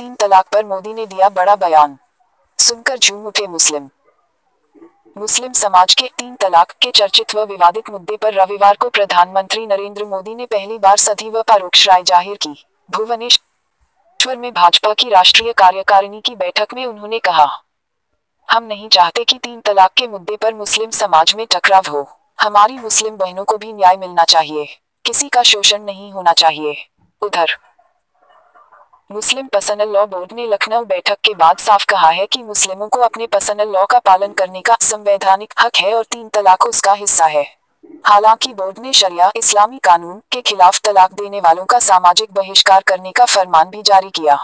तीन तलाक पर मोदी ने दिया बड़ा बयान। सुनकर झूम उठे मुस्लिम। मुस्लिम समाज के तीन तलाक के चर्चित व विवादित मुद्दे पर रविवार को प्रधानमंत्री नरेंद्र मोदी ने पहली बार सधी व परोक्ष राय जाहिर की। भुवनेश्वर में भाजपा की राष्ट्रीय कार्यकारिणी की बैठक में उन्होंने कहा, हम नहीं चाहते कि तीन तलाक के मुद्दे पर मुस्लिम समाज में टकराव हो। हमारी मुस्लिम बहनों को भी न्याय मिलना चाहिए। किसी का शोषण नहीं होना चाहिए। उधर मुस्लिम पर्सनल लॉ बोर्ड ने लखनऊ बैठक के बाद साफ कहा है कि मुस्लिमों को अपने पर्सनल लॉ का पालन करने का संवैधानिक हक है और तीन तलाक उसका हिस्सा है। हालांकि बोर्ड ने शरिया इस्लामी कानून के खिलाफ तलाक देने वालों का सामाजिक बहिष्कार करने का फरमान भी जारी किया।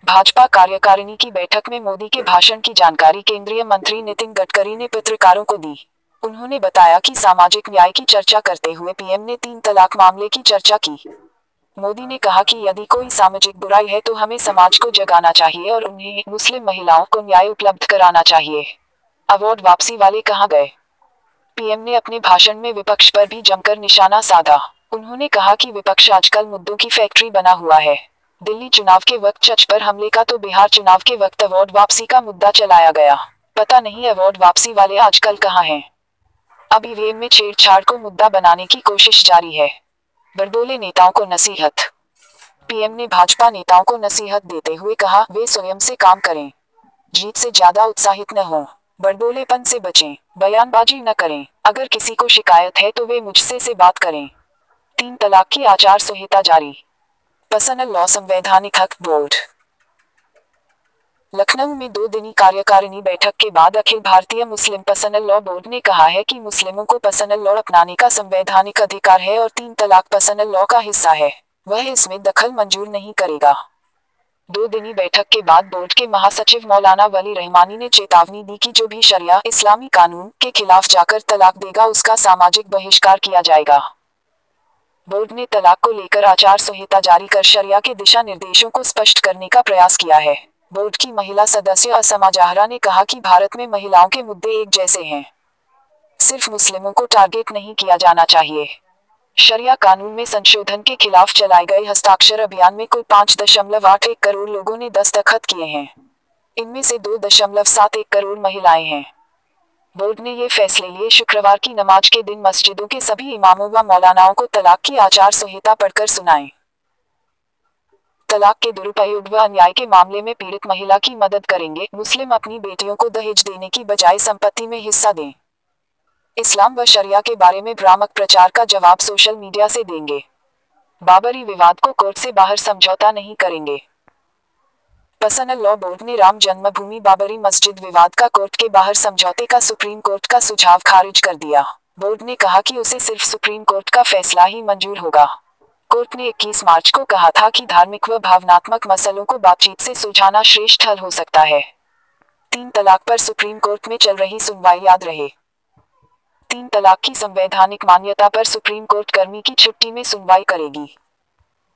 भाजपा कार्यकारिणी की बैठक में मोदी के भाषण की जानकारी केंद्रीय मंत्री नितिन गडकरी ने पत्रकारों को दी। उन्होंने बताया कि सामाजिक न्याय की चर्चा करते हुए पीएम ने तीन तलाक मामले की चर्चा की। मोदी ने कहा कि यदि कोई सामाजिक बुराई है तो हमें समाज को जगाना चाहिए और उन्हें मुस्लिम महिलाओं को न्याय उपलब्ध कराना चाहिए। अवार्ड वापसी वाले कहाँ गए? पीएम ने अपने भाषण में विपक्ष पर भी जमकर निशाना साधा। उन्होंने कहा कि विपक्ष आजकल मुद्दों की फैक्ट्री बना हुआ है। दिल्ली चुनाव के वक्त चर्च पर हमले का तो बिहार चुनाव के वक्त अवार्ड वापसी का मुद्दा चलाया गया। पता नहीं अवार्ड वापसी वाले आजकल कहाँ हैं। अब ईवीएम में छेड़छाड़ को मुद्दा बनाने की कोशिश जारी है। बरदोले नेताओं को नसीहत। पीएम ने भाजपा नेताओं को नसीहत देते हुए कहा, वे स्वयं से काम करें। जीत से ज्यादा उत्साहित न हों। बरदोलेपन से बचें। बयानबाजी न करें। अगर किसी को शिकायत है तो वे मुझसे से बात करें। तीन तलाक की आचार संहिता जारी। पर्सनल लॉ संवैधानिक हक बोर्ड। लखनऊ में 2 दिनी कार्यकारिणी बैठक के बाद अखिल भारतीय मुस्लिम पर्सनल लॉ बोर्ड ने कहा है कि मुस्लिमों को पर्सनल लॉ अपनाने का संवैधानिक अधिकार है और तीन तलाक पर्सनल लॉ का हिस्सा है। वह इसमें दखल मंजूर नहीं करेगा। 2 दिनी बैठक के बाद बोर्ड के महासचिव मौलाना वली रहमानी ने चेतावनी दी कि जो भी शरिया इस्लामी कानून के खिलाफ जाकर तलाक देगा उसका सामाजिक बहिष्कार किया जाएगा। बोर्ड ने तलाक को लेकर आचार संहिता जारी कर शरिया के दिशा निर्देशों को स्पष्ट करने का प्रयास किया है। बोर्ड की महिला सदस्य असमा जहरा ने कहा कि भारत में महिलाओं के मुद्दे एक जैसे हैं। सिर्फ मुस्लिमों को टारगेट नहीं किया जाना चाहिए। शरिया कानून में संशोधन के खिलाफ चलाए गए हस्ताक्षर अभियान में कुल 5.81 करोड़ लोगों ने दस्तखत किए हैं। इनमें से 2.71 करोड़ महिलाएं हैं। बोर्ड ने ये फैसले लिए शुक्रवार की नमाज के दिन मस्जिदों के सभी इमामों व मौलानाओं को तलाक की आचार संहिता पढ़कर सुनाएं। तलाक के दुरुपयोग व अन्याय के मामले में पीड़ित महिला की मदद करेंगे। मुस्लिम अपनी बेटियों को दहेज देने की बजाय संपत्ति में हिस्सा दें। इस्लाम व शरिया के बारे में भ्रामक प्रचार का जवाब सोशल मीडिया से देंगे। बाबरी विवाद को कोर्ट से बाहर समझौता नहीं करेंगे। पर्सनल लॉ बोर्ड ने राम जन्मभूमि बाबरी मस्जिद विवाद का कोर्ट के बाहर समझौते का सुप्रीम कोर्ट का सुझाव खारिज कर दिया। बोर्ड ने कहा कि उसे सिर्फ सुप्रीम कोर्ट का फैसला ही मंजूर होगा। कोर्ट ने 21 मार्च को कहा था कि धार्मिक व भावनात्मक मसलों को बातचीत से सुलझाना श्रेष्ठ हल हो सकता है। तीन तलाक पर सुप्रीम कोर्ट में चल रही सुनवाई याद रहे। तीन तलाक की संवैधानिक मान्यता पर सुप्रीम कोर्ट गर्मी की छुट्टी में सुनवाई करेगी।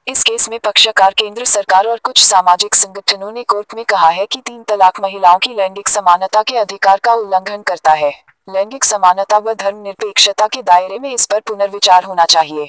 इस केस में पक्षकार केंद्र सरकार और कुछ सामाजिक संगठनों ने कोर्ट में कहा है कि तीन तलाक महिलाओं की लैंगिक समानता के अधिकार का उल्लंघन करता है। लैंगिक समानता व धर्मनिरपेक्षता के दायरे में इस पर पुनर्विचार होना चाहिए।